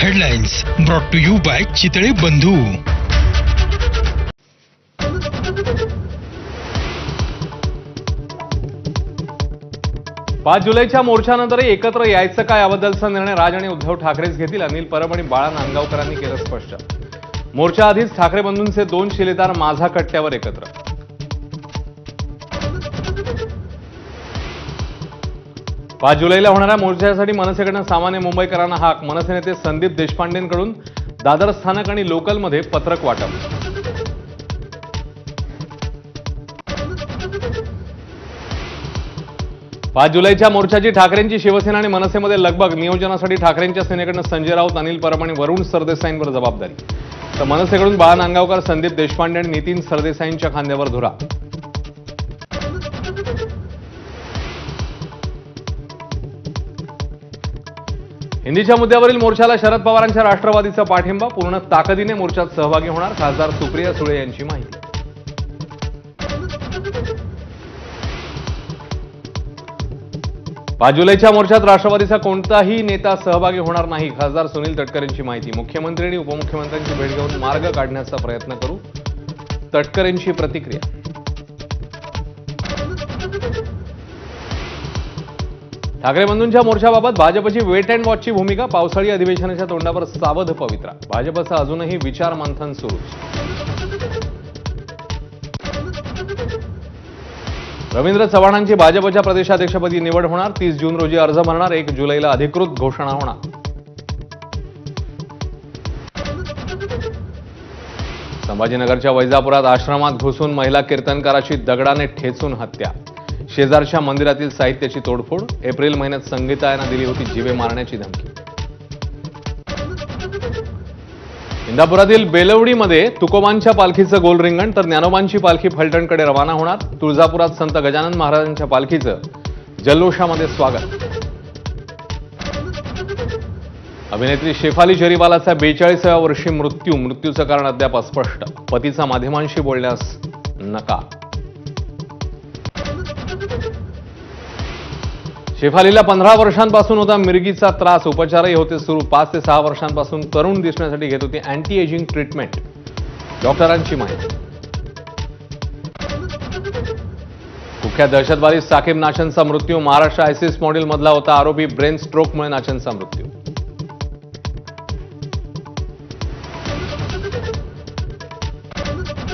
Headlines brought to you by Chitale Bandhu. 5 जुलैच्या मोर्चानंतर एकत्र यायचं का याबद्दलचा निर्णय राज आणि उद्धव ठाकरेच घेतील. अनिल परब आणि बाळा नांदगावकरांनी केलं स्पष्ट. मोर्चा आधीच ठाकरे बंधूंचे 2 शिलेदार माझा कट्ट्यावर एकत्र. पाच जुलैला होणाऱ्या मोर्चासाठी मनसेकडून सामान्य मुंबईकरांना हाक. मनसे नेते संदीप देशपांडेंकडून दादर स्थानक आणि लोकलमध्ये पत्रक वाटप. 5 जुलैच्या मोर्चाची ठाकरेंची शिवसेना आणि मनसेमध्ये लगबग. नियोजनासाठी ठाकरेंच्या सेनेकडून संजय राऊत, अनिल परब आणि वरुण सरदेसाईंवर जबाबदारी, तर मनसेकडून बाळा नांदगावकर, संदीप देशपांडे आणि नितीन सरदेसाईंच्या खांद्यावर धुरा. हिंदीच्या मुद्द्यावरील मोर्चाला शरद पवारांच्या राष्ट्रवादीचा पाठिंबा. पूर्ण ताकदीने मोर्चात सहभागी होणार खासदार सुप्रिया सुळे यांची माहिती. 5 जुलैच्या मोर्चात राष्ट्रवादीचा कोणताही नेता सहभागी होणार नाही. खासदार सुनील तटकरे यांची माहिती. मुख्यमंत्री आणि उपमुख्यमंत्र्यांची भेट घेऊन मार्ग काढण्याचा प्रयत्न करू, तटकरेंची प्रतिक्रिया. ठाकरे बंधूंच्या मोर्चाबाबत भाजपची वेट अँड वॉचची भूमिका. पावसाळी अधिवेशनाच्या तोंडावर सावध पवित्रा. भाजपचं अजूनही विचार मंथन सुरूच. रवींद्र चव्हाणांची भाजपच्या प्रदेशाध्यक्षपदी निवड होणार. 30 जून रोजी अर्ज भरणार. 1 जुलैला अधिकृत घोषणा होणार. संभाजीनगरच्या वैजापुरात आश्रमात घुसून महिला कीर्तनकाराची दगडाने ठेचून हत्या. शेजारच्या मंदिरातील साहित्याची तोडफोड. एप्रिल महिन्यात संगीता यांना दिली होती जीवे मारण्याची धमकी. इंदापुरातील बेलवडीमध्ये तुकोबांच्या पालखीचं गोल रिंगण, तर ज्ञानोबांची पालखी फलटणकडे रवाना होणार. तुळजापुरात संत गजानन महाराजांच्या पालखीचं जल्लोषामध्ये स्वागत. अभिनेत्री शेफाली जरीवालाचा 42व्या वर्षी मृत्यू. मृत्यूचं कारण अद्याप अस्पष्ट. पतीचा माध्यमांशी बोलण्यास नकार. शेफालीला 15 वर्षांपासून होता मिरगीचा त्रास. उपचारही होते सुरू. 5 ते 6 वर्षांपासून तरुण दिसण्यासाठी घेत होती अँटी एजिंग ट्रीटमेंट. डॉक्टरांची माहिती. कुख्यात दहशतवादी साकीब नाचनचा मृत्यू. महाराष्ट्र आयसिस मॉडेलमधला होता आरोपी. ब्रेन स्ट्रोकमुळे नाचनचा मृत्यू.